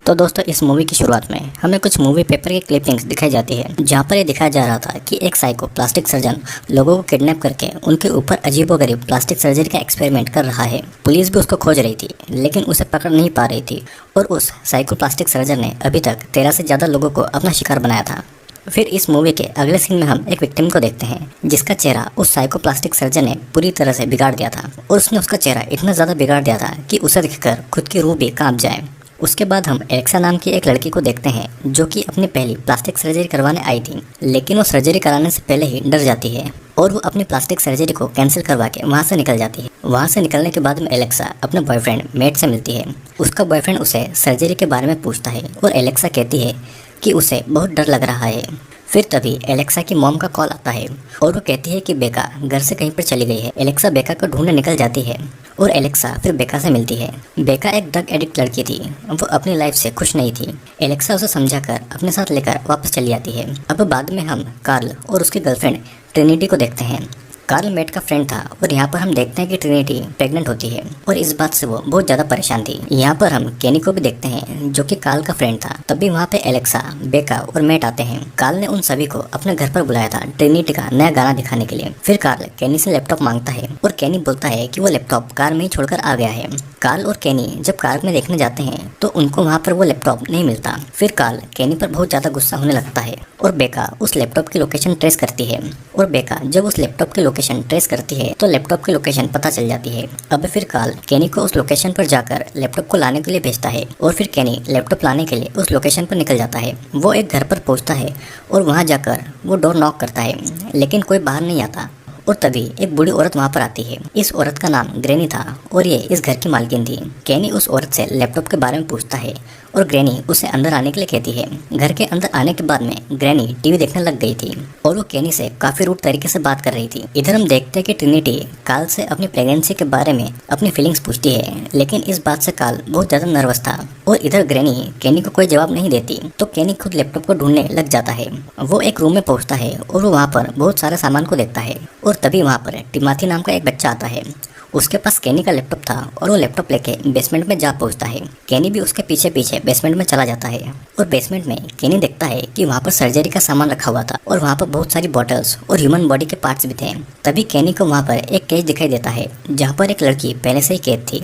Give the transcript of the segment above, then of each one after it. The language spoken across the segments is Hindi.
तो दोस्तों इस मूवी की शुरुआत में हमें कुछ मूवी पेपर की क्लिपिंग्स दिखाई जाती है, जहां पर ये दिखाया जा रहा था कि एक साइको प्लास्टिक सर्जन लोगों को किडनैप करके उनके ऊपर अजीबोगरीब प्लास्टिक सर्जरी का एक्सपेरिमेंट कर रहा है। पुलिस भी उसको खोज रही थी, लेकिन उसे पकड़ नहीं पा रही थी और उस साइको प्लास्टिक सर्जन ने अभी तक 13 से ज़्यादा लोगों को अपना शिकार बनाया था। फिर इस मूवी के अगले सीन में हम एक विक्टिम को देखते हैं, जिसका चेहरा उस साइको प्लास्टिक सर्जन ने पूरी तरह से बिगाड़ दिया था और उसने उसका चेहरा इतना ज़्यादा बिगाड़ दिया था कि उसे देखकर खुद की रूह भी कांप जाए। उसके बाद हम एलेक्सा नाम की एक लड़की को देखते हैं, जो कि अपनी पहली प्लास्टिक सर्जरी करवाने आई थी, लेकिन वो सर्जरी कराने से पहले ही डर जाती है और वो अपनी प्लास्टिक सर्जरी को कैंसिल करवा के वहाँ से निकल जाती है। वहाँ से निकलने के बाद में एलेक्सा अपने बॉयफ्रेंड मेट से मिलती है। उसका बॉयफ्रेंड उसे सर्जरी के बारे में पूछता है और एलेक्सा कहती है कि उसे बहुत डर लग रहा है। फिर तभी एलेक्सा की मॉम का कॉल आता है और वो कहती है कि बेका घर से कहीं पर चली गई है। एलेक्सा बेका को ढूंढने निकल जाती है और एलेक्सा फिर बेका से मिलती है। बेका एक ड्रग एडिक्ट लड़की थी, वो अपनी लाइफ से खुश नहीं थी। एलेक्सा उसे समझाकर अपने साथ लेकर वापस चली आती है। अब बाद में हम कार्ल और उसकी गर्लफ्रेंड ट्रिनिटी को देखते हैं। कार्ल मेट का फ्रेंड था और यहाँ पर हम देखते हैं कि ट्रिनिटी प्रेग्नेंट होती है और इस बात से वो बहुत ज़्यादा परेशान थी। यहाँ पर हम केनी को भी देखते हैं, जो कि कार्ल का फ्रेंड था। तभी वहाँ पे एलेक्सा, बेका और मेट आते हैं। कार्ल ने उन सभी को अपने घर पर बुलाया था ट्रिनिटी का नया गाना दिखाने के लिए। फिर कार्ल केनी से लैपटॉप मांगता है और केनी बोलता है कि वो लैपटॉप कार में ही छोड़कर आ गया है। कार्ल और केनी जब कार में देखने जाते हैं तो उनको वहाँ पर वो लैपटॉप नहीं मिलता। फिर कार्ल केनी पर बहुत ज़्यादा गुस्सा होने लगता है और बेका उस लैपटॉप की लोकेशन ट्रेस करती है और बेका जब उस लैपटॉप की लोकेशन ट्रेस करती है तो लैपटॉप की लोकेशन पता चल जाती है। अब फिर कार्ल केनी को उस लोकेशन पर जाकर लैपटॉप को लाने के लिए भेजता है और फिर केनी लैपटॉप लाने के लिए उस लोकेशन पर निकल जाता है। वो एक घर पर पहुंचता है और वहां जाकर वो डोर नॉक करता है, लेकिन कोई बाहर नहीं आता। और तभी एक बूढ़ी औरत वहाँ पर आती है। इस औरत का नाम ग्रैनी था और ये इस घर की मालकिन थी। केनी उस औरत से लैपटॉप के बारे में पूछता है और ग्रैनी उसे अंदर आने के लिए कहती है। घर के अंदर आने के बाद में ग्रैनी टीवी देखने लग गई थी और वो केनी से काफी रूड तरीके से बात कर रही थी। इधर हम देखते हैं कि ट्रिनिटी कार्ल से अपनी प्रेगनेंसी के बारे में अपनी फीलिंग्स पूछती है, लेकिन इस बात से कार्ल बहुत ज्यादा नर्वस था। और इधर ग्रैनी केनी को कोई जवाब नहीं देती तो केनी खुद लैपटॉप को ढूंढने लग जाता है। वो एक रूम में पहुंचता है और वो वहाँ पर बहुत सारे सामान को देखता है और तभी वहाँ पर टिमाथी नाम का एक बच्चा आता है। उसके पास केनी का लैपटॉप था और वो लैपटॉप लेके बेसमेंट में जा पहुंचता है। केनी भी उसके पीछे पीछे बेसमेंट में चला जाता है और बेसमेंट में केनी देखता है कि वहाँ पर सर्जरी का सामान रखा हुआ था और वहाँ पर बहुत सारी बॉटल्स और ह्यूमन बॉडी के पार्ट्स भी थे। तभी केनी को वहाँ पर एक केज दिखाई देता है, जहाँ पर एक लड़की पहले से ही कैद थी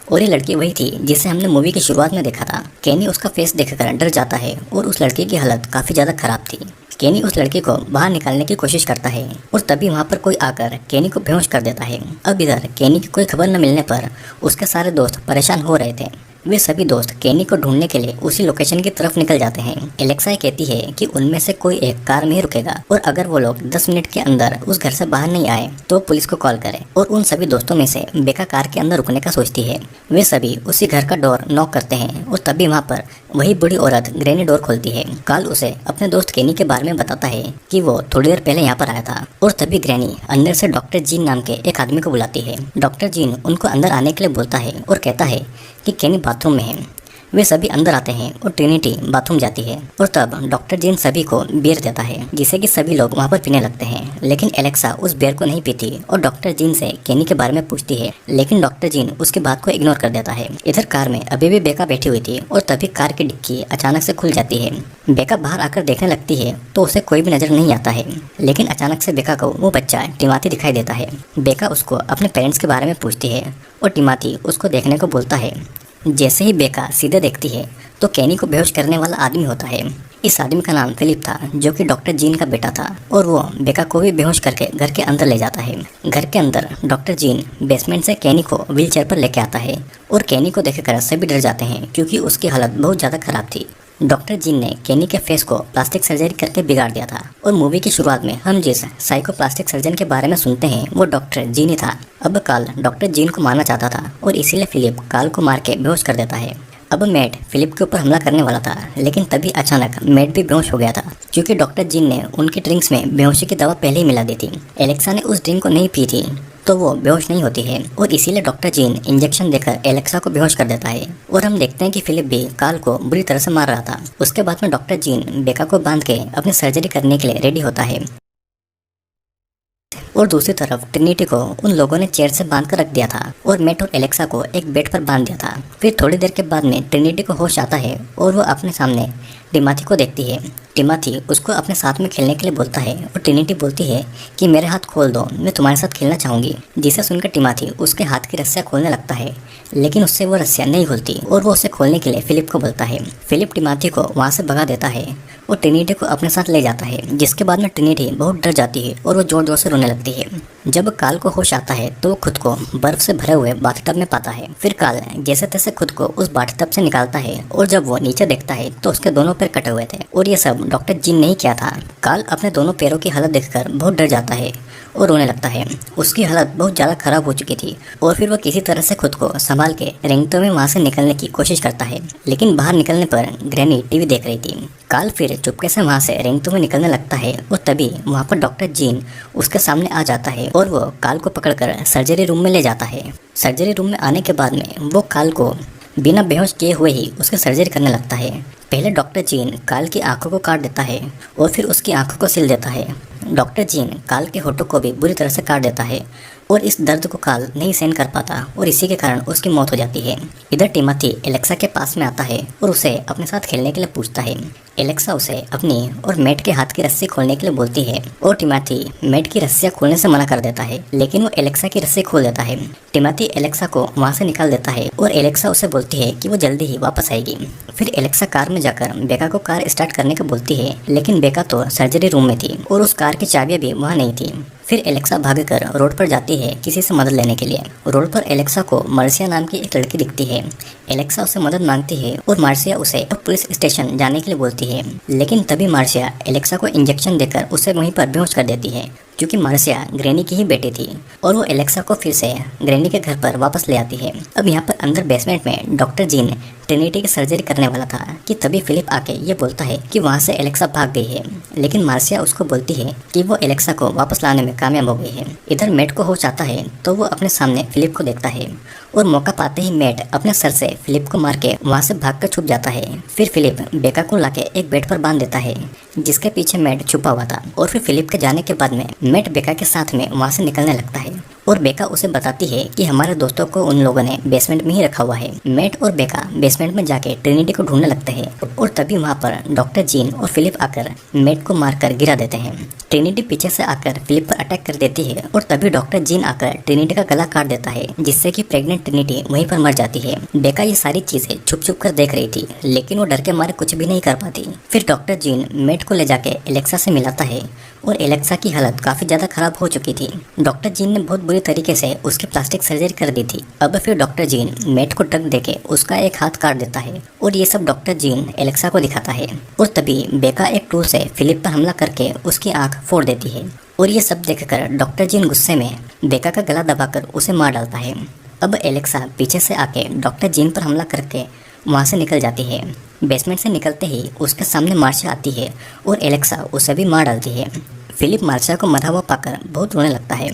और ये लड़की वही थी जिसे हमने मूवी की शुरुआत में देखा था। केनी उसका फेस देखकर डर जाता है और उस लड़की की हालत काफी ज्यादा खराब थी। केनी उस लड़की को बाहर निकालने की कोशिश करता है और तभी वहाँ पर कोई आकर केनी को बेहोश कर देता है। अब इधर केनी की कोई खबर न मिलने पर उसके सारे दोस्त परेशान हो रहे थे। वे सभी दोस्त केनी को ढूंढने के लिए उसी लोकेशन की तरफ निकल जाते हैं। एलेक्सा कहती है कि उनमें से कोई एक कार में ही रुकेगा और अगर वो लोग 10 मिनट के अंदर उस घर से बाहर नहीं आए तो पुलिस को कॉल करे। और उन सभी दोस्तों में से बेका कार के अंदर रुकने का सोचती है। वे सभी उसी घर का डोर नॉक करते हैं और तभी वहाँ पर वही बूढ़ी औरत ग्रैनी डोर खोलती है। कार्ल उसे अपने दोस्त केनी के बारे में बताता है कि वो थोड़ी देर पहले यहाँ पर आया था और तभी ग्रैनी अंदर से डॉक्टर जीन नाम के एक आदमी को बुलाती है। डॉक्टर जीन उनको अंदर आने के लिए बोलता है और कहता है कि केनी बाथरूम में है। वे सभी अंदर आते हैं और ट्रिनिटी बाथरूम जाती है और तब डॉक्टर जीन सभी को बियर देता है, जिसे कि सभी लोग वहाँ पर पीने लगते हैं। लेकिन एलेक्सा उस बियर को नहीं पीती और डॉक्टर जीन से केनी के बारे में पूछती है, लेकिन डॉक्टर जीन उसकी बात को इग्नोर कर देता है। इधर कार में अभी भी बेका बैठी हुई थी और तभी कार की डिक्की अचानक से खुल जाती है। बेका बाहर आकर देखने लगती है तो उसे कोई भी नजर नहीं आता है, लेकिन अचानक से बेका को वो बच्चा टिमाथी दिखाई देता है। बेका उसको अपने पेरेंट्स के बारे में पूछती है और टिमाथी उसको देखने को बोलता है। जैसे ही बेका सीधे देखती है तो केनी को बेहोश करने वाला आदमी होता है। इस आदमी का नाम फिलिप था, जो कि डॉक्टर जीन का बेटा था और वो बेका को भी बेहोश करके घर के अंदर ले जाता है। घर के अंदर डॉक्टर जीन बेसमेंट से केनी को व्हीलचेयर पर लेके आता है और केनी को देखकर सभी डर जाते हैं, क्योंकि उसकी हालत बहुत ज़्यादा खराब थी। डॉक्टर जीन ने केनी के फेस को प्लास्टिक सर्जरी करके बिगाड़ दिया था और मूवी की शुरुआत में हम जिस साइको प्लास्टिक सर्जन के बारे में सुनते हैं वो डॉक्टर जीन ही था। अब कार्ल डॉक्टर जीन को मारना चाहता था और इसीलिए फिलिप कार्ल को मार के बेहोश कर देता है। अब मैट फिलिप के ऊपर हमला करने वाला था, लेकिन तभी अचानक मैट भी बेहोश हो गया था, क्योंकि डॉक्टर जीन ने उनकी ड्रिंक्स में बेहोशी की दवा पहले ही मिला दी थी। एलेक्सा ने उस ड्रिंक को नहीं पी थी तो वो बेहोश नहीं होती है और इसीलिए डॉक्टर जीन इंजेक्शन देकर एलेक्सा को बेहोश कर देता है। और हम देखते हैं कि फिलिप भी कार्ल को बुरी तरह से मार रहा था। उसके बाद में डॉक्टर जीन बेका को बांध के अपनी सर्जरी करने के लिए रेडी होता है। और दूसरी तरफ ट्रिनिटी को उन लोगों ने चेयर से बांध कर रख दिया था और मैट और एलेक्सा को एक बेड पर बांध दिया था। फिर थोड़ी देर के बाद में ट्रिनिटी को होश आता है और वो अपने सामने टिमाथी को देखती है। टिमाथी उसको अपने साथ में खेलने के लिए बोलता है और ट्रिनिटी बोलती है कि मेरे हाथ खोल दो, मैं तुम्हारे साथ खेलना चाहूँगी। जिसे सुनकर टिमाथी उसके हाथ की रस्सियाँ खोलने लगता है, लेकिन उससे वो रस्सियाँ नहीं खुलती और वो उसे खोलने के लिए फिलिप को बोलता है। फिलिप टिमाथी को वहाँ से भगा देता है और ट्रिनिटी को अपने साथ ले जाता है, जिसके बाद में ट्रिनिटी बहुत डर जाती है और वो जोर जोर से रोने लगती है। जब काल को होश आता है तो वो खुद को बर्फ से भरे हुए बाथटब में पाता है। फिर काल जैसे तैसे खुद को उस बाथटब से निकालता है और जब वो नीचे देखता है तो उसके दोनों पैर कटे हुए थे और ये सब डॉक्टर जीन ने ही किया था। काल अपने दोनों पैरों की हालत देखकर बहुत डर जाता है और रोने लगता है। उसकी हालत बहुत ज़्यादा खराब हो चुकी थी और फिर वो किसी तरह से खुद को संभाल के रेंगते हुए वहाँ से निकलने की कोशिश करता है, लेकिन बाहर निकलने पर ग्रैनी टीवी देख रही थी। काल फिर चुपके से वहाँ से रेंगते हुए निकलने लगता है और तभी वहाँ पर डॉक्टर जीन उसके सामने आ जाता है और वो काल को पकड़कर सर्जरी रूम में ले जाता है। सर्जरी रूम में आने के बाद में वो काल को बिना बेहोश किए हुए ही उसकी सर्जरी करने लगता है। पहले डॉक्टर जीन काल की आंखों को काट देता है और फिर उसकी आंखों को सिल देता है। डॉक्टर जीन काल के होठों को भी बुरी तरह से काट देता है और इस दर्द को काल नहीं सहन कर पाता और इसी के कारण उसकी मौत हो जाती है। इधर टिमाथी एलेक्सा के पास में आता है और उसे अपने साथ खेलने के लिए पूछता है। एलेक्सा उसे अपनी और मैट के हाथ की रस्सी खोलने के लिए बोलती है और टिमाथी मैट की रस्सियाँ खोलने से मना कर देता है, लेकिन वो एलेक्सा की रस्सी खोल देता है। टिमाथी एलेक्सा को वहाँ से निकाल देता है और एलेक्सा उसे बोलती है कि वो जल्दी ही वापस आएगी। फिर एलेक्सा कार में जाकर बेका को कार स्टार्ट करने को बोलती है, लेकिन बेका तो सर्जरी रूम में थी और उस कार की चाबियाँ भी वहाँ नहीं थी। फिर एलेक्सा भागकर रोड पर जाती है किसी से मदद लेने के लिए। रोड पर एलेक्सा को मार्सिया नाम की एक लड़की दिखती है। एलेक्सा उसे मदद मांगती है और मार्सिया उसे पुलिस स्टेशन जाने के लिए बोलती है, लेकिन तभी मार्सिया एलेक्सा को इंजेक्शन देकर उसे वहीं पर बेहोश कर देती है, क्योंकि मार्सिया ग्रैनी की ही बेटी थी और वो एलेक्सा को फिर से ग्रैनी के घर पर वापस ले आती है। अब यहाँ पर अंदर बेसमेंट में डॉक्टर जीन ट्रिनिटी की सर्जरी करने वाला था कि तभी फिलिप आके ये बोलता है कि वहाँ से एलेक्सा भाग गई है, लेकिन मार्सिया उसको बोलती है कि वो एलेक्सा को वापस लाने में कामयाब हो गई है। इधर मैट को होश आता है तो वो अपने सामने फिलिप को देखता है और मौका पाते ही मैट अपने सर से फिलिप को मार के वहाँ से भाग कर छुप जाता है। फिर फिलिप बेका को लाके एक बेड पर बांध देता है जिसके पीछे मैट छुपा हुआ था और फिर फिलिप के जाने के बाद में मैट बेका के साथ में वहाँ से निकलने लगता है और बेका उसे बताती है कि हमारे दोस्तों को उन लोगों ने बेसमेंट में ही रखा हुआ है। मैट और बेका बेसमेंट में जाके ट्रिनिटी को ढूंढने लगते हैं और तभी वहाँ पर डॉक्टर जीन और फिलिप आकर मैट को मारकर गिरा देते हैं। ट्रिनिटी पीछे से आकर फिलिप पर अटैक कर देती है और तभी डॉक्टर जीन आकर ट्रिनिटी का गला काट देता है, जिससे कि प्रेग्नेंट ट्रिनिटी वहीं पर मर जाती है। बेका ये सारी चीजें छुप छुप कर देख रही थी, लेकिन वो डर के मारे कुछ भी नहीं कर पाती। फिर डॉक्टर जीन मैट को ले जाके एलेक्सा से मिलाता है और एलेक्सा की हालत काफी ज्यादा खराब हो चुकी थी। डॉक्टर जीन ने बहुत बुरी तरीके से उसकी प्लास्टिक सर्जरी कर दी थी। अब फिर डॉक्टर जीन मैट को ड्रग देके उसका एक हाथ काट देता है और ये सब डॉक्टर जीन एलेक्सा को दिखाता है और तभी बेका एक टूल से फिलिप पर हमला करके उसकी आंख फोड़ देती है और ये सब देखकर डॉक्टर जीन गुस्से में बेका का गला दबाकर उसे मार डालता है। अब एलेक्सा पीछे से आके डॉक्टर जीन पर हमला करके वहाँ से निकल जाती है। बेसमेंट से निकलते ही उसके सामने मार्शिया आती है और एलेक्सा उसे भी मार डालती है। फिलिप मार्शिया को मरा हुआ पाकर बहुत रोने लगता है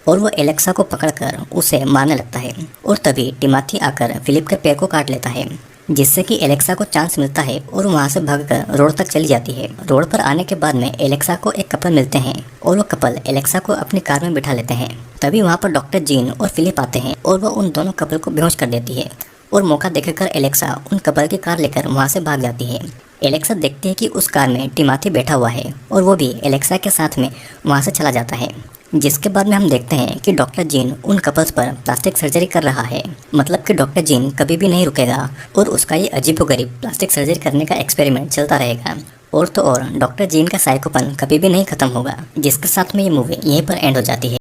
और वो एलेक्सा को पकड़कर उसे मारने लगता है और तभी टिमाथी आकर फिलिप के पैर को काट लेता है, जिससे कि एलेक्सा को चांस मिलता है और वहाँ से भागकर रोड तक चली जाती है। रोड पर आने के बाद में एलेक्सा को एक कपल मिलते हैं और वो कपल एलेक्सा को अपनी कार में बिठा लेते हैं। तभी वहाँ पर डॉक्टर जीन और फिलिप आते हैं और वो उन दोनों कपल को बेहोश कर देती है और मौका देखकर एलेक्सा उन कपल की कार लेकर वहाँ से भाग जाती है। एलेक्सा देखती है कि उस कार में टिमाथी बैठा हुआ है और वो भी एलेक्सा के साथ में वहाँ से चला जाता है, जिसके बाद में हम देखते हैं कि डॉक्टर जीन उन कपल्स पर प्लास्टिक सर्जरी कर रहा है। मतलब कि डॉक्टर जीन कभी भी नहीं रुकेगा और उसका ये अजीबोगरीब प्लास्टिक सर्जरी करने का एक्सपेरिमेंट चलता रहेगा। और तो और डॉक्टर जीन का साइकोपन कभी भी नहीं खत्म होगा, जिसके साथ में ये मूवी यहीं पर एंड हो जाती है।